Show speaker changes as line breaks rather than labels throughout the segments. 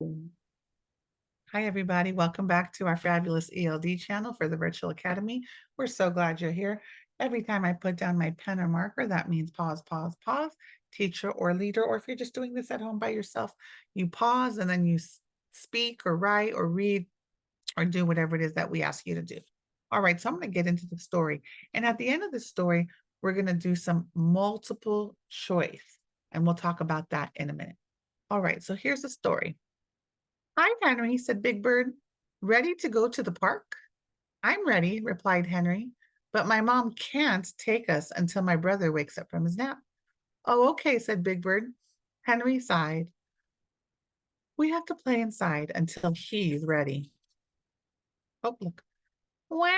Hi, everybody. Welcome back to our fabulous ELD channel for the Virtual Academy. We're so glad you're here. Every time I put down my pen or marker, that means pause, pause, pause, teacher or leader, or if you're just doing this at home by yourself, you pause and then you speak or write or read or do whatever it is that we ask you to do. All right, so I'm going to get into the story. And at the end of the story, we're going to do some multiple choice, and we'll talk about that in a minute. All right, so here's the story. Hi, Henry, said Big Bird. Ready to go to the park? I'm ready, replied Henry, but my mom can't take us until my brother wakes up from his nap. Oh, okay, said Big Bird. Henry sighed. We have to play inside until he's ready. Oh, look. Wow.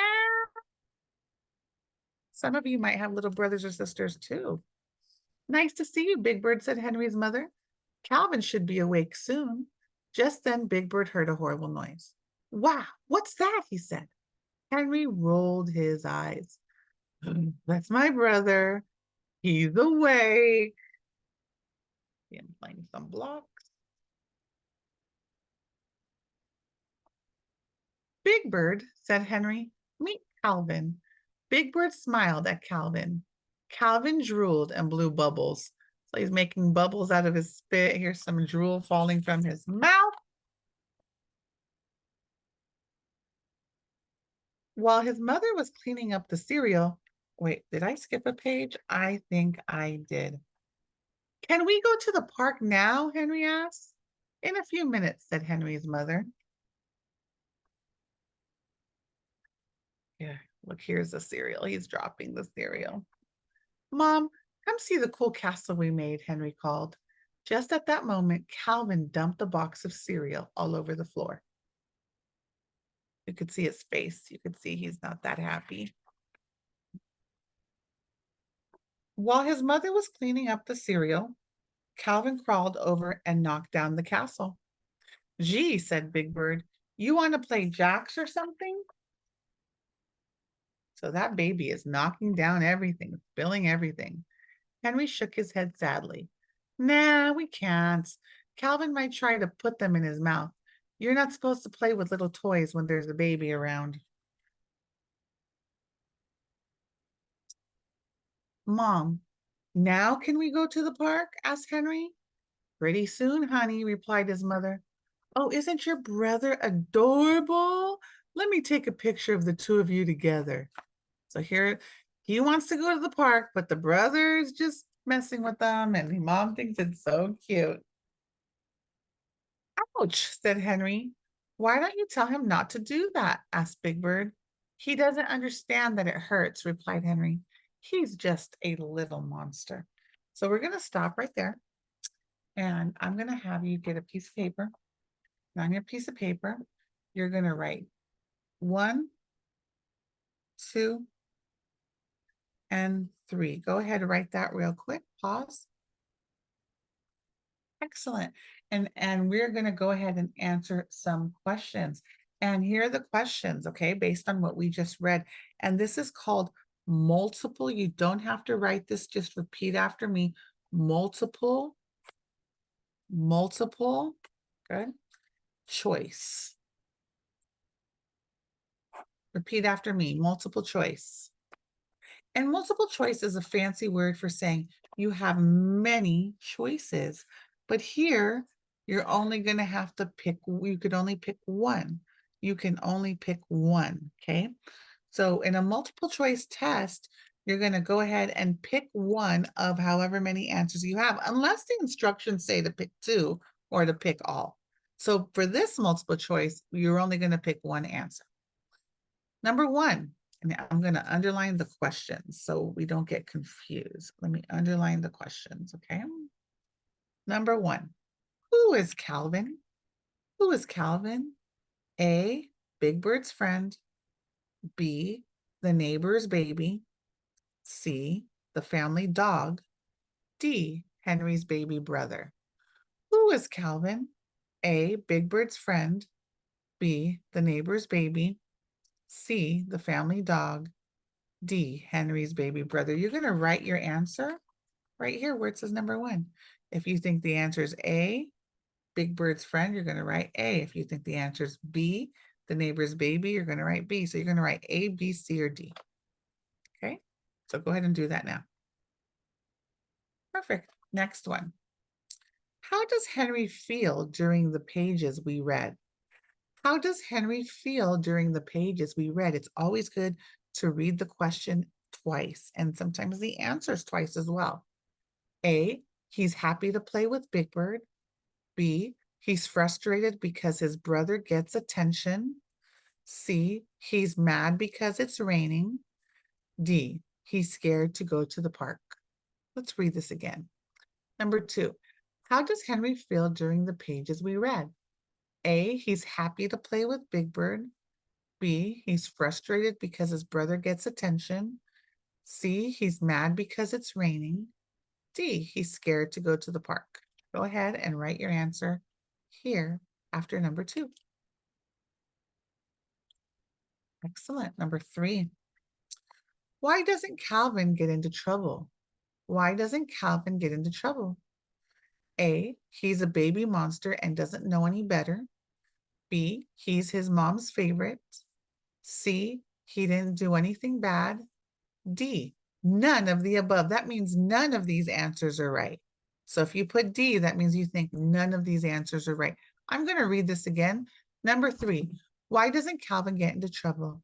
Some of you might have little brothers or sisters too. Nice to see you, Big Bird, said Henry's mother. Calvin should be awake soon. Just then, Big Bird heard a horrible noise. Wow, what's that? He said. Henry rolled his eyes. That's my brother. He's awake. I'm playing some blocks. Big Bird, said Henry, meet Calvin. Big Bird smiled at Calvin. Calvin drooled and blew bubbles. So he's making bubbles out of his spit. Here's some drool falling from his mouth. While his mother was cleaning up the cereal, wait, did I skip a page? I think I did. Can we go to the park now? Henry asked. In a few minutes, said Henry's mother. Yeah, look, here's the cereal. He's dropping the cereal. Mom, come see the cool castle we made, Henry called. Just at that moment, Calvin dumped a box of cereal all over the floor. You could see his face. You could see he's not that happy. While his mother was cleaning up the cereal, Calvin crawled over and knocked down the castle. Gee, said Big Bird, you want to play jacks or something? So that baby is knocking down everything, spilling everything. Henry shook his head sadly. Nah, we can't. Calvin might try to put them in his mouth. You're not supposed to play with little toys when there's a baby around. Mom, now can we go to the park? Asked Henry. Pretty soon, honey, replied his mother. Oh, isn't your brother adorable? Let me take a picture of the two of you together. So here he wants to go to the park, but the brother is just messing with them, and the mom thinks it's so cute. Ouch, said Henry. Why don't you tell him not to do that? Asked Big Bird. He doesn't understand that it hurts, replied Henry. He's just a little monster. So we're going to stop right there. And I'm going to have you get a piece of paper. And on your piece of paper, you're going to write 1, 2, and 3. Go ahead and write that real quick. Pause. Excellent. And we're going to go ahead and answer some questions. And here are the questions, okay, based on what we just read. And this is called multiple. You don't have to write this, just repeat after me. Multiple, good, choice. Repeat after me, multiple choice. And multiple choice is a fancy word for saying you have many choices. But here, you're only going to have to pick, you could only pick one. You can only pick one, okay? So in a multiple choice test, you're going to go ahead and pick one of however many answers you have, unless the instructions say to pick 2 or to pick all. So for this multiple choice, you're only going to pick one answer. Number 1, and I'm going to underline the questions so we don't get confused. Let me underline the questions, okay? Number 1, who is Calvin? Who is Calvin? A, Big Bird's friend. B, the neighbor's baby. C, the family dog. D, Henry's baby brother. Who is Calvin? A, Big Bird's friend. B, the neighbor's baby. C, the family dog. D, Henry's baby brother. You're going to write your answer right here where it says number 1. If you think the answer is A, Big Bird's friend, you're going to write A. If you think the answer is B, the neighbor's baby, you're going to write B. So you're going to write A, B, C, or D. Okay, so go ahead and do that now. Perfect. Next one. How does Henry feel during the pages we read? How does Henry feel during the pages we read? It's always good to read the question twice and sometimes the answers twice as well. A, he's happy to play with Big Bird. B, he's frustrated because his brother gets attention. C, he's mad because it's raining. D, he's scared to go to the park. Let's read this again. Number 2, how does Henry feel during the pages we read? A, he's happy to play with Big Bird. B, he's frustrated because his brother gets attention. C, he's mad because it's raining. D, he's scared to go to the park. Go ahead and write your answer here after number 2. Excellent. Number 3. Why doesn't Calvin get into trouble? Why doesn't Calvin get into trouble? A, he's a baby monster and doesn't know any better. B, he's his mom's favorite. C, he didn't do anything bad. D, none of the above. That means none of these answers are right. So if you put D, that means you think none of these answers are right. I'm going to read this again. Number 3, why doesn't Calvin get into trouble?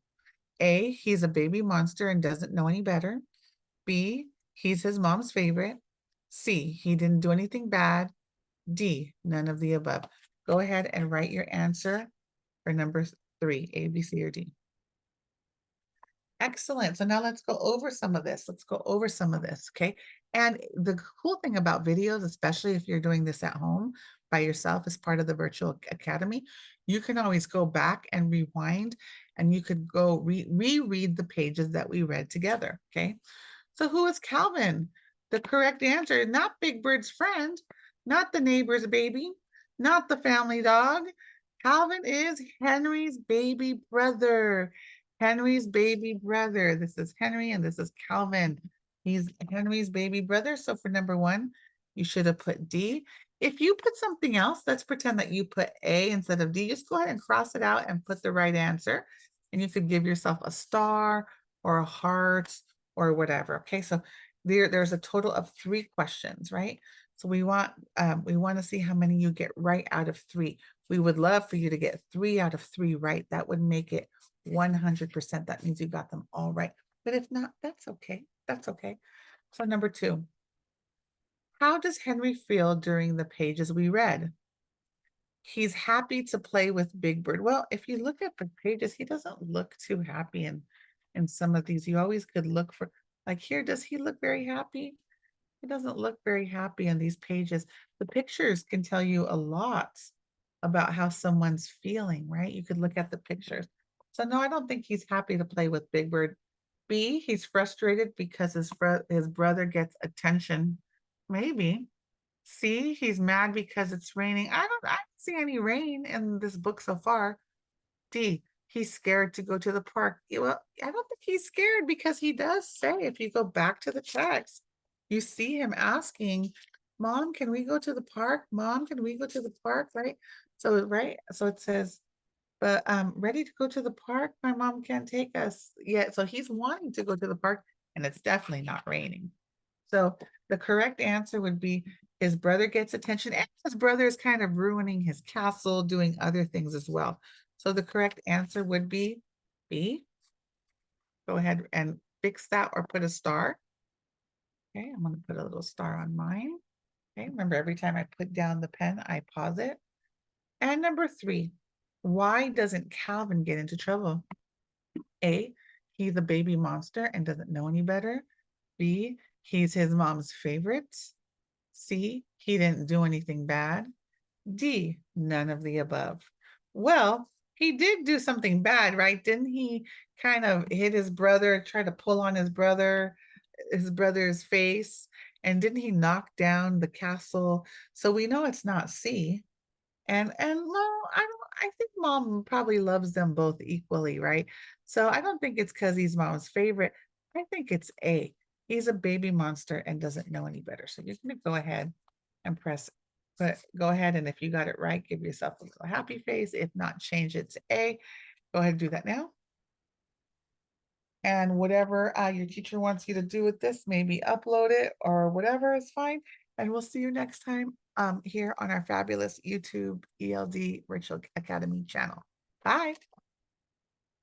A, he's a baby monster and doesn't know any better. B, he's his mom's favorite. C, he didn't do anything bad. D, none of the above. Go ahead and write your answer for number 3, A, B, C, or D. Excellent. So now let's go over some of this. Okay? And the cool thing about videos, especially if you're doing this at home by yourself as part of the virtual academy, you can always go back and rewind and you could go reread the pages that we read together, okay? So who is Calvin? The correct answer, not Big Bird's friend, not the neighbor's baby, not the family dog. Calvin is Henry's baby brother. Henry's baby brother. This is Henry and this is Calvin. He's Henry's baby brother. So for number 1, you should have put D. If you put something else, let's pretend that you put A instead of D. Just go ahead and cross it out and put the right answer. And you could give yourself a star or a heart or whatever. Okay, so there's a total of 3 questions, right? So we want to see how many you get right out of 3. We would love for you to get 3 out of 3 right. That would make it 100%. That means you got them all right. But if not, that's okay. That's okay. So number 2, how does Henry feel during the pages we read? He's happy to play with Big Bird. Well, if you look at the pages, he doesn't look too happy in some of these. You always could look for, like here, does he look very happy? He doesn't look very happy in these pages. The pictures can tell you a lot about how someone's feeling, right? You could look at the pictures. So no, I don't think he's happy to play with Big Bird. B, he's frustrated because his brother gets attention. Maybe. C, he's mad because it's raining. I don't see any rain in this book so far. D, he's scared to go to the park. Well, I don't think he's scared because he does say, if you go back to the text, you see him asking, Mom, can we go to the park? Mom, can we go to the park? Right? So, right. So it says, but ready to go to the park. My mom can't take us yet. So he's wanting to go to the park and it's definitely not raining. So the correct answer would be his brother gets attention and his brother is kind of ruining his castle, doing other things as well. So the correct answer would be B. Go ahead and fix that or put a star. Okay, I'm going to put a little star on mine. Okay, remember every time I put down the pen, I pause it. And number 3, why doesn't Calvin get into trouble? A, he's a baby monster and doesn't know any better. B, he's his mom's favorite. C, he didn't do anything bad. D, none of the above. Well, he did do something bad, right? Didn't he kind of hit his brother, try to pull on his brother's face? And didn't he knock down the castle? So we know it's not C. And no, I think mom probably loves them both equally, right? So I don't think it's because he's mom's favorite. I think it's A. He's a baby monster and doesn't know any better. So you're gonna go ahead and press but go ahead and if you got it right, give yourself a little happy face. If not, change it to A. Go ahead and do that now. And whatever your teacher wants you to do with this, maybe upload it or whatever is fine. And we'll see you next time here on our fabulous YouTube ELD Rachel Academy channel. Bye.